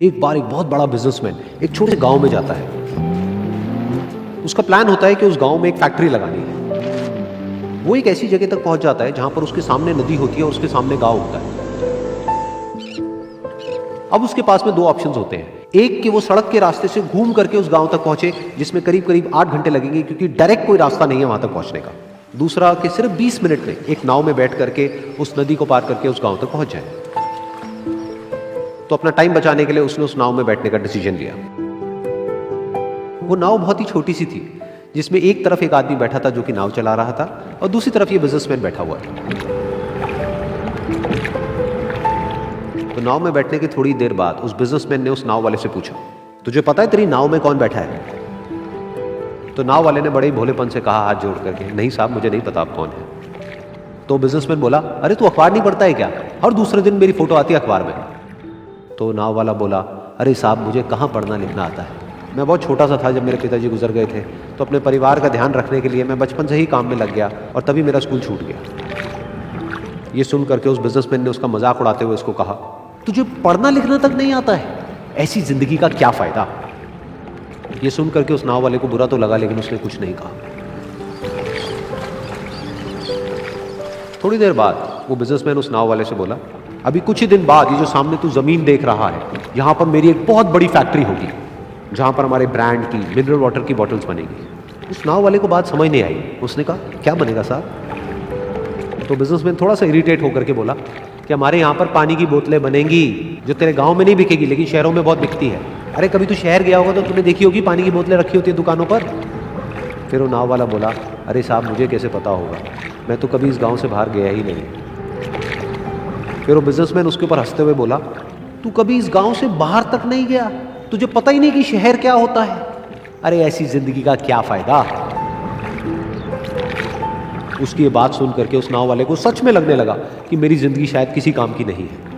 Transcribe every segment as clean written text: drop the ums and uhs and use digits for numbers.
एक बार एक बहुत बड़ा बिजनेसमैन एक छोटे गांव में जाता है। उसका प्लान होता है कि उस गांव में एक फैक्ट्री लगानी है। वो एक ऐसी जगह तक पहुंच जाता है जहां पर उसके सामने नदी होती है और उसके सामने गांव होता है। अब उसके पास में दो ऑप्शंस होते हैं। एक कि वो सड़क के रास्ते से घूम करके उस गांव तक पहुंचे, जिसमें करीब करीब 8 घंटे लगेंगे, क्योंकि डायरेक्ट कोई रास्ता नहीं है वहां तक पहुंचने का। दूसरा कि सिर्फ 20 मिनट में एक नाव में बैठ करके उस नदी को पार करके उस गांव तक पहुंच जाए। तो अपना टाइम बचाने के लिए उसने उस नाव में बैठने का डिसीजन लिया। वो नाव बहुत ही छोटी सी थी, जिसमें एक तरफ एक आदमी बैठा था जो कि नाव चला रहा था और दूसरी तरफ ये बिजनेसमैन बैठा हुआ था। तो नाव में बैठने की थोड़ी देर बाद उस बिजनेसमैन ने उस नाव वाले से पूछा, तुझे पता है तेरी नाव में कौन बैठा है? तो नाव वाले ने बड़े ही भोलेपन से कहा हाथ जोड़ करके, नहीं साहब मुझे नहीं पता आप कौन है। तो बिजनेसमैन बोला, अरे तू अखबार नहीं पढ़ता है क्या? हर दूसरे दिन मेरी फोटो आती है अखबार में। तो नाव वाला बोला, अरे साहब मुझे कहाँ पढ़ना लिखना आता है, मैं बहुत छोटा सा था जब मेरे पिताजी गुजर गए थे, तो अपने परिवार का ध्यान रखने के लिए मैं बचपन से ही काम में लग गया और तभी मेरा स्कूल छूट गया। ये सुन करके उस बिजनेसमैन ने उसका मजाक उड़ाते हुए उसको कहा, तुझे पढ़ना लिखना तक नहीं आता है, ऐसी जिंदगी का क्या फायदा? ये सुन करके उस नाव वाले को बुरा तो लगा, लेकिन उसने कुछ नहीं कहा। थोड़ी देर बाद वो बिजनेसमैन उस नाव वाले से बोला, अभी कुछ ही दिन बाद ये जो सामने तू जमीन देख रहा है, यहां पर मेरी एक बहुत बड़ी फैक्ट्री होगी जहां पर हमारे ब्रांड की मिनरल वाटर की बॉटल्स बनेगी। उस नाव वाले को बात समझ नहीं आई। उसने कहा, क्या बनेगा साहब? तो बिजनेसमैन थोड़ा सा इरिटेट होकर के बोला कि हमारे यहाँ पर पानी की बोतलें बनेंगी जो तेरे गांव में नहीं बिकेगी, लेकिन शहरों में बहुत बिकती है। अरे कभी तू शहर गया होगा तो तूने देखी होगी पानी की बोतलें रखी होती है दुकानों पर। फिर वो नाव वाला बोला, अरे साहब मुझे कैसे पता होगा, मैं तो कभी इस गाँव से बाहर गया ही नहीं। फिर वो बिजनेसमैन उसके ऊपर हंसते हुए बोला, तू कभी इस गांव से बाहर तक नहीं गया, तुझे पता ही नहीं कि शहर क्या होता है? अरे ऐसी जिंदगी का क्या फायदा? उसकी ये बात सुन करके उस नाव वाले को सच में लगने लगा कि मेरी जिंदगी शायद किसी काम की नहीं है।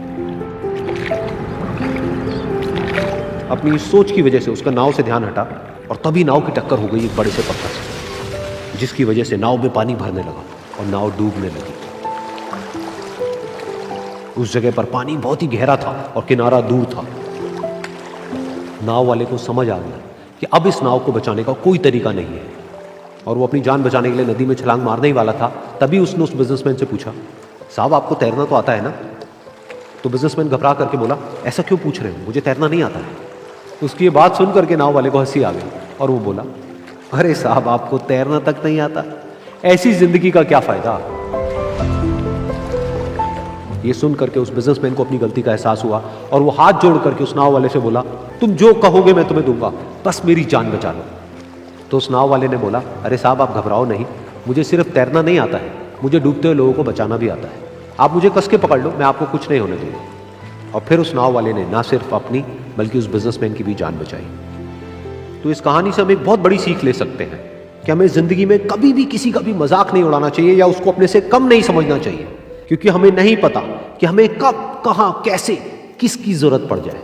अपनी इस सोच की वजह से उसका नाव से ध्यान हटा और तभी नाव की टक्कर हो गई एक बड़े से पत्थर से, जिसकी वजह से नाव में पानी भरने लगा और नाव डूबने लगी। उस जगह पर पानी बहुत ही गहरा था और किनारा दूर था। नाव वाले को समझ आ गया कि अब इस नाव को बचाने का कोई तरीका नहीं है और वो अपनी जान बचाने के लिए नदी में छलांग मारने ही वाला था। तभी उसने उस बिजनेसमैन से पूछा, साहब आपको तैरना तो आता है ना? तो बिजनेसमैन घबरा करके बोला, ऐसा क्यों पूछ रहे हो, मुझे तैरना नहीं आता है। उसकी ये बात सुन करके नाव वाले को हंसी आ गई और वो बोला, अरे साहब आपको तैरना तक नहीं आता, ऐसी जिंदगी का क्या फायदा? ये सुन करके उस बिजनेसमैन को अपनी गलती का एहसास हुआ और वो हाथ जोड़ करके उस नाव वाले से बोला, तुम जो कहोगे मैं तुम्हें दूंगा, बस मेरी जान बचा लो। तो उस नाव वाले ने बोला, अरे साहब आप घबराओ नहीं, मुझे सिर्फ तैरना नहीं आता है, मुझे डूबते हुए लोगों को बचाना भी आता है। आप मुझे कस के पकड़ लो, मैं आपको कुछ नहीं होने दूंगा। और फिर उस नाव वाले ने ना सिर्फ अपनी बल्कि उस बिजनेसमैन की भी जान बचाई। तो इस कहानी से हम एक बहुत बड़ी सीख ले सकते हैं कि हमें जिंदगी में कभी भी किसी का भी मजाक नहीं उड़ाना चाहिए या उसको अपने से कम नहीं समझना चाहिए, क्योंकि हमें नहीं पता कि हमें कब, कहां, कैसे, किसकी जरूरत पड़ जाए।